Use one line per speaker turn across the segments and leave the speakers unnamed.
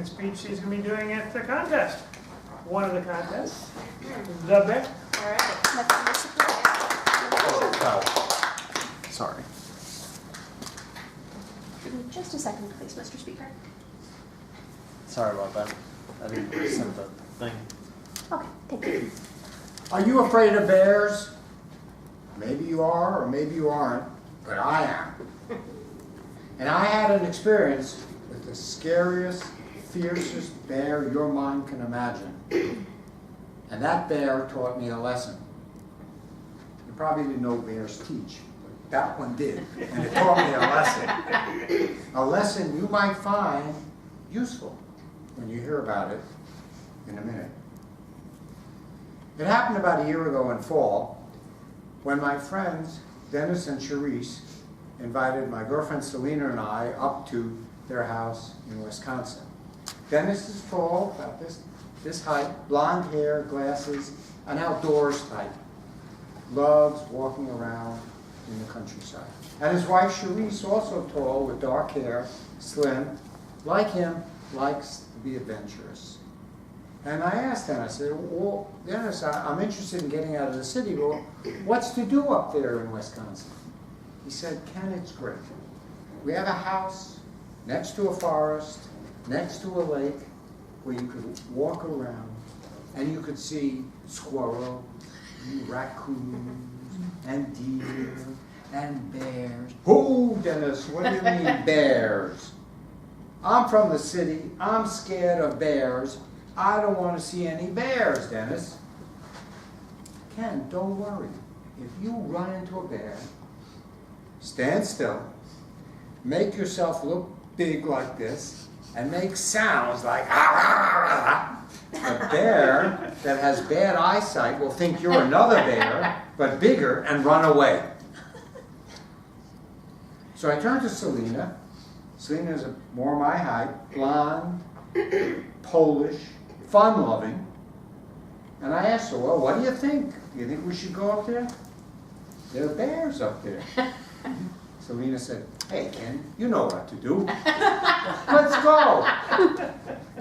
commencement speech she's going to be doing at the contest. One of the contests, the bear.
All right.
Sorry.
Give me just a second, please, Mr. Speaker.
Sorry about that. I didn't send the thing.
Okay, thank you.
Are you afraid of bears? Maybe you are, or maybe you aren't, but I am. And I had an experience with the scariest, fiercest bear your mind can imagine. And that bear taught me a lesson. You probably didn't know bears teach, but that one did. And it taught me a lesson. A lesson you might find useful when you hear about it in a minute. It happened about a year ago in fall when my friends Dennis and Charisse invited my girlfriend Selena and I up to their house in Wisconsin. Dennis is tall, about this height, blonde hair, glasses, an outdoors type. Loves walking around in the countryside. And his wife Charisse, also tall with dark hair, slim, like him, likes to be adventurous. And I asked him, I said, well, Dennis, I'm interested in getting out of the city. Well, what's to do up there in Wisconsin? He said, Ken, it's great. We have a house next to a forest, next to a lake, where you could walk around and you could see squirrels, and raccoons, and deer, and bears. Oh, Dennis, what do you mean bears? I'm from the city. I'm scared of bears. I don't want to see any bears, Dennis. Ken, don't worry. If you run into a bear, stand still, make yourself look big like this, and make sounds like ah. A bear that has bad eyesight will think you're another bear, but bigger, and run away. So I turned to Selena. Selena is more my height, blonde, Polish, fun-loving. And I asked her, well, what do you think? Do you think we should go up there? There are bears up there. Selena said, hey, Ken, you know what to do. Let's go.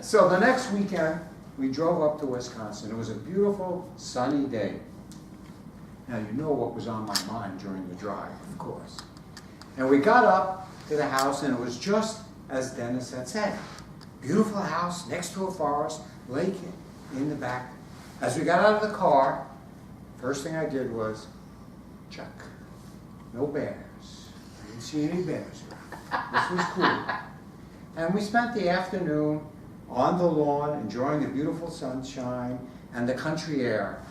So the next weekend, we drove up to Wisconsin. It was a beautiful, sunny day. Now, you know what was on my mind during the drive, of course. And we got up to the house, and it was just as Dennis had said. Beautiful house next to a forest, lake in the back. As we got out of the car, first thing I did was check. No bears. I didn't see any bears. This was cool. And we spent the afternoon on the lawn enjoying the beautiful sunshine and the country air.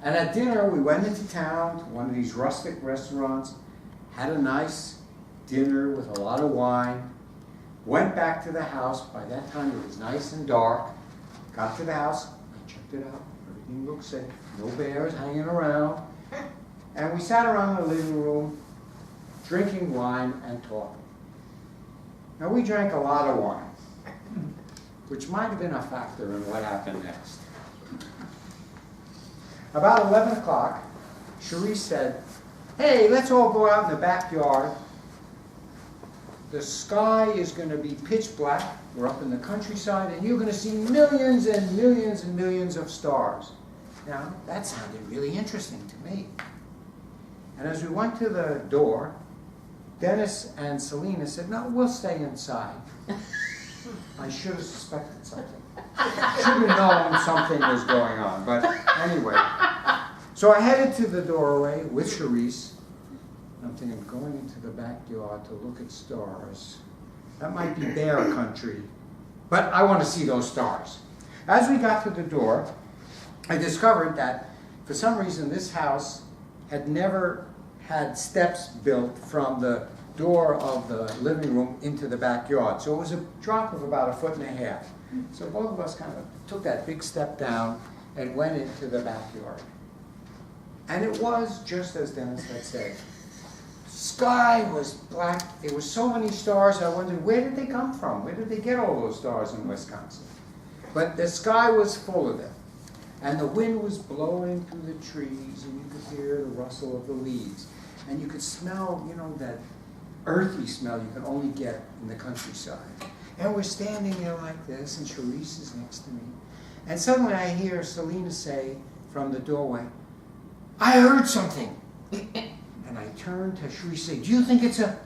And at dinner, we went into town to one of these rustic restaurants, had a nice dinner with a lot of wine, went back to the house. By that time, it was nice and dark. Got to the house, I checked it out. Everything looked safe. No bears hanging around. And we sat around the living room, drinking wine and talking. Now, we drank a lot of wine, which might have been a factor in what happened next. About 11 o'clock, Charisse said, hey, let's all go out in the backyard. The sky is going to be pitch black. We're up in the countryside, and you're going to see millions and millions and millions of stars. Now, that sounded really interesting to me. And as we went to the door, Dennis and Selena said, no, we'll stay inside. I should have suspected something. Should have known something was going on, but anyway. So I headed to the doorway with Charisse. I'm thinking, going into the backyard to look at stars. That might be bear country, but I want to see those stars. As we got to the door, I discovered that for some reason this house had never had steps built from the door of the living room into the backyard. So it was a drop of about 1.5 feet. So both of us kind of took that big step down and went into the backyard. And it was just as Dennis had said. Sky was black. There were so many stars, I wondered, where did they come from? Where did they get all those stars in Wisconsin? But the sky was full of them. And the wind was blowing through the trees, and you could hear the rustle of the leaves. And you could smell, that earthy smell you can only get in the countryside. And we're standing there like this, and Charisse is next to me. And suddenly I hear Selena say from the doorway, "I heard something." And I turned to Charisse and say, "Do you think it's a..."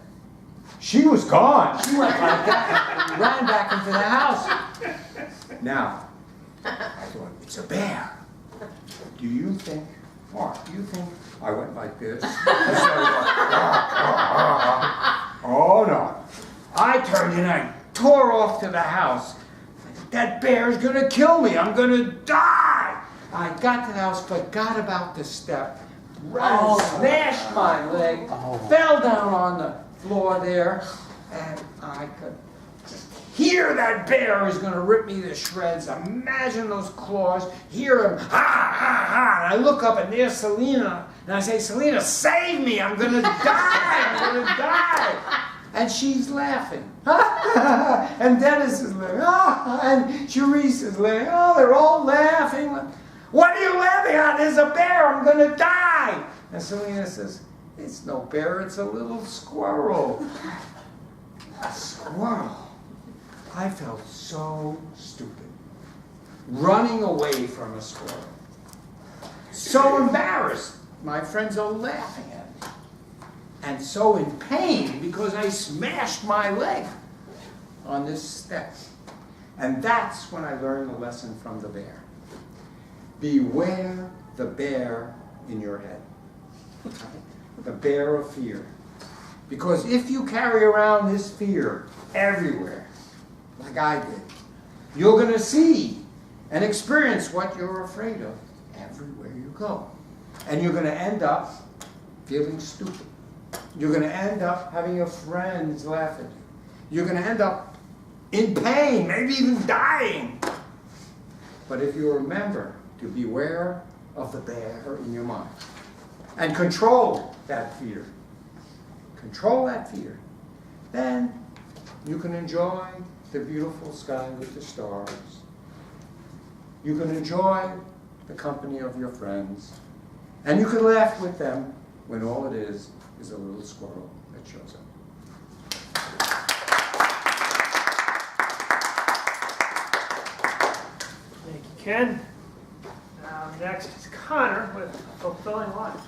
She was gone. She went like that and ran back into the house. Now, I thought, it's a bear. Do you think, Mark, do you think I went like this? I started going, oh no. I turned and I tore off to the house. That bear's gonna kill me. I'm gonna die. I got to the house, forgot about the step, smashed my leg, fell down on the floor there, and I could hear that bear is going to rip me to shreds. Imagine those claws, hear him, ha, ha, ha. And I look up and there's Selena, and I say, "Selena, save me, I'm going to die, I'm going to die." And she's laughing. And Dennis is laughing. And Charisse is laughing. Oh, they're all laughing. "What are you laughing at? There's a bear, I'm going to die." And Selena says, "It's no bear, it's a little squirrel." A squirrel. I felt so stupid, running away from a squirrel. So embarrassed. My friends are laughing at me. And so in pain because I smashed my leg on this step. And that's when I learned the lesson from the bear. Beware the bear in your head. The bear of fear. Because if you carry around this fear everywhere, like I did, you're going to see and experience what you're afraid of everywhere you go. And you're going to end up feeling stupid. You're going to end up having your friends laugh at you. You're going to end up in pain, maybe even dying. But if you remember to beware of the bear in your mind and control that fear, then you can enjoy the beautiful sky with the stars. You can enjoy the company of your friends. And you can laugh with them when all it is a little squirrel that shows up.
Thank you, Ken. Now next is Connor with Fulfilling Life.